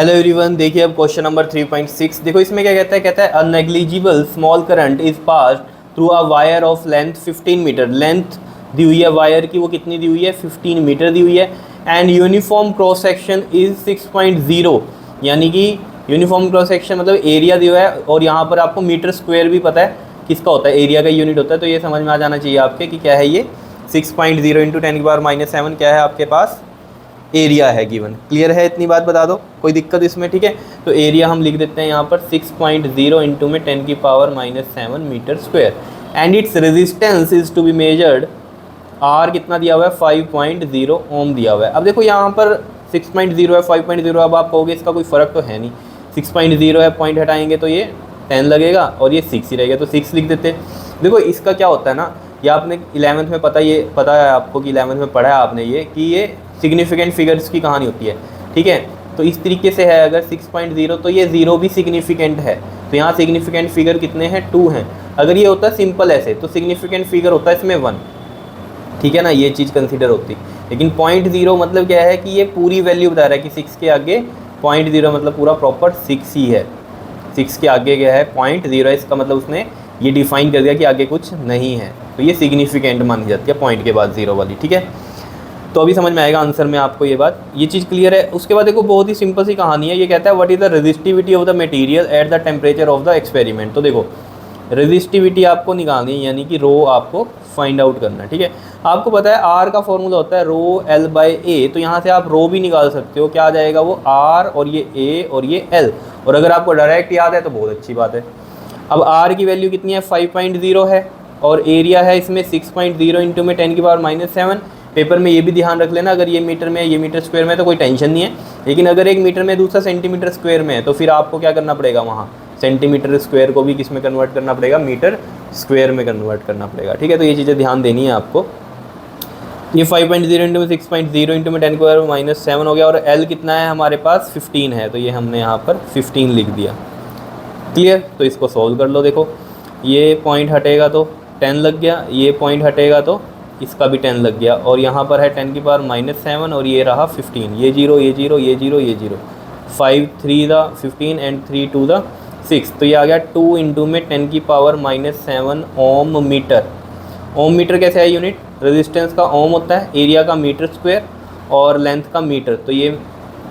Hello everyone, देखिए अब question number 3.6। देखो इसमें क्या कहता है a negligible small current is passed through a wire of length 15 metre. Length दी हुई है वायर की, वो कितनी दी हुई है, 15 मीटर दी हुई है। And uniform cross section is 6.0, यानी कि यूनिफॉर्म क्रॉस सेक्शन मतलब एरिया दिया हुआ है, और यहाँ पर आपको मीटर स्क्वायर भी पता है किसका होता है, एरिया का यूनिट होता है। तो ये समझ में आ जाना चाहिए आपके कि क्या है ये 6.0 इंटू 10⁻⁻7 क्या है आपके पास, एरिया है गिवन। क्लियर है, इतनी बात बता दो, कोई दिक्कत इसमें? ठीक है, तो एरिया हम लिख देते हैं यहाँ पर 6.0 इंटू में 10⁻⁻7 meter square. And its resistance is to be measured, R कितना दिया हुआ है, 5.0 ओम दिया हुआ है। अब देखो यहाँ पर 6.0 है, 5.0, अब आप कहोगे इसका कोई फ़र्क तो है नहीं, 6.0 है, पॉइंट हटाएंगे तो ये 10 लगेगा और ये 6 ही रहेगा, तो 6 लिख देते। देखो इसका क्या होता है ना, ये आपने 11th में पता है आपको कि 11th में पढ़ा है आपने ये कि ये सिग्निफिकेंट फिगर्स की कहानी होती है। ठीक है, तो इस तरीके से है, अगर 6.0 तो ये 0 भी सिग्निफिकेंट है, तो यहाँ सिग्निफिकेंट फिगर कितने हैं, 2 हैं। अगर ये होता है सिंपल ऐसे तो सिग्निफिकेंट फिगर होता है इसमें 1। ठीक है ना, ये चीज़ कंसीडर होती। लेकिन 0.0 मतलब क्या है कि ये पूरी वैल्यू बता रहा है कि 6 के आगे 0.0 मतलब पूरा प्रॉपर 6 ही है। 6 के आगे क्या है, 0.0 है, इसका मतलब उसने ये डिफाइन कर दिया कि आगे कुछ नहीं है, तो ये सिग्निफिकेंट मानी जाती है पॉइंट के बाद 0 वाली। ठीक है, तो अभी समझ में आएगा आंसर में आपको ये चीज़ क्लियर है। उसके बाद देखो बहुत ही सिंपल सी कहानी है, ये कहता है what is the resistivity of the material at the temperature of the experiment. तो देखो रेजिस्टिविटी आपको निकालनी है, यानी कि रो आपको फाइंड आउट करना है। ठीक है, आपको पता है आर का फॉर्मूला होता है रो एल बाई ए, तो यहाँ से आप रो भी निकाल सकते हो, क्या आ जाएगा वो आर और ये ए और ये एल, और अगर आपको डायरेक्ट याद है तो बहुत अच्छी बात है। अब आर की वैल्यू कितनी है, 5.0 है, और एरिया है इसमें 6.0 इंटू में 10⁻⁻7। पेपर में ये भी ध्यान रख लेना, अगर ये मीटर में है ये मीटर स्क्वायर में है तो कोई टेंशन नहीं है, लेकिन अगर एक मीटर में दूसरा सेंटीमीटर स्क्वायर में है तो फिर आपको क्या करना पड़ेगा, वहाँ सेंटीमीटर स्क्वायर को भी किस में कन्वर्ट करना पड़ेगा, मीटर स्क्वायर में कन्वर्ट करना पड़ेगा। ठीक है, तो ये चीज़ें ध्यान देनी है आपको। ये 5.0 इंटू में 6.0 इंटू में 10⁻⁻7 हो गया, और एल कितना है हमारे पास, 15 है, तो ये हमने यहाँ पर 15 लिख दिया। क्लियर, तो इसको सॉल्व कर लो। देखो ये पॉइंट हटेगा तो 10 लग गया, ये पॉइंट हटेगा तो इसका भी 10 लग गया, और यहाँ पर है 10⁻⁻7 और ये रहा 15, ये 0 ये 0 ये 0 ये 0, 5 3 द 15 एंड 3 2 द 6, तो ये आ गया 2 इंटू में 10⁻⁻7 ओम मीटर। ओम मीटर कैसे है यूनिट, रेजिस्टेंस का ओम होता है, एरिया का मीटर स्क्वायर और लेंथ का मीटर, तो ये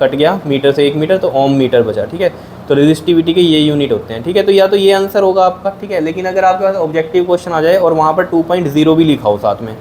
कट गया मीटर से 1 मीटर, तो ओम मीटर बचा। ठीक है, तो रेजिस्टिविटी के ये यूनिट होते हैं। ठीक है, तो या तो ये आंसर होगा आपका। ठीक है, लेकिन अगर आपके पास ऑब्जेक्टिव क्वेश्चन आ जाए और वहाँ पर 2.0 भी लिखा हो साथ में,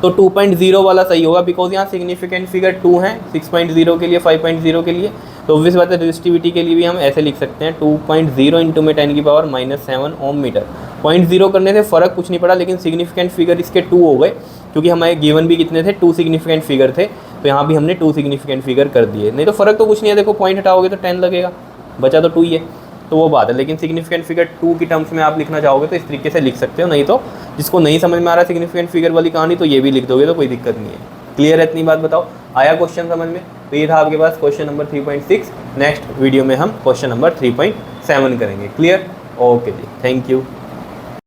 तो 2.0 वाला सही होगा, बिकॉज यहाँ सिग्निफिकेंट फिगर 2 हैं 6.0 के लिए, 5.0 के लिए, तो ऑब्वियस बात है रेजिस्टिविटी के लिए भी हम ऐसे लिख सकते हैं 2.0 इंटू में 10⁻⁻7 ओम मीटर। 0.0 करने से फ़र्क कुछ नहीं पड़ा, लेकिन सिग्निफिकेंट फिगर इसके 2 हो गए, क्योंकि हमारे गिवन भी कितने थे, 2 सिग्निफिकेंट फिगर थे, तो यहाँ भी हमने 2 सिग्निफिकेंट फिगर कर दिए। नहीं तो फ़र्क तो कुछ नहीं है, देखो पॉइंट हटाओगे तो 10 लगेगा, बचा तो 2 ही है, तो वो बात है। लेकिन सिग्निफिकेंट फिगर 2 की टर्म्स में आप लिखना चाहोगे तो इस तरीके से लिख सकते हो, नहीं तो जिसको नहीं समझ में आ रहा सिग्निफिकेंट फिगर वाली कहानी तो ये भी लिख दोगे तो कोई दिक्कत नहीं है। क्लियर है, इतनी बात बताओ, आया क्वेश्चन समझ में? तो ये था आपके पास क्वेश्चन नंबर 3.6। नेक्स्ट वीडियो में हम क्वेश्चन नंबर 3.7 करेंगे। Clear, okay ji, thank you.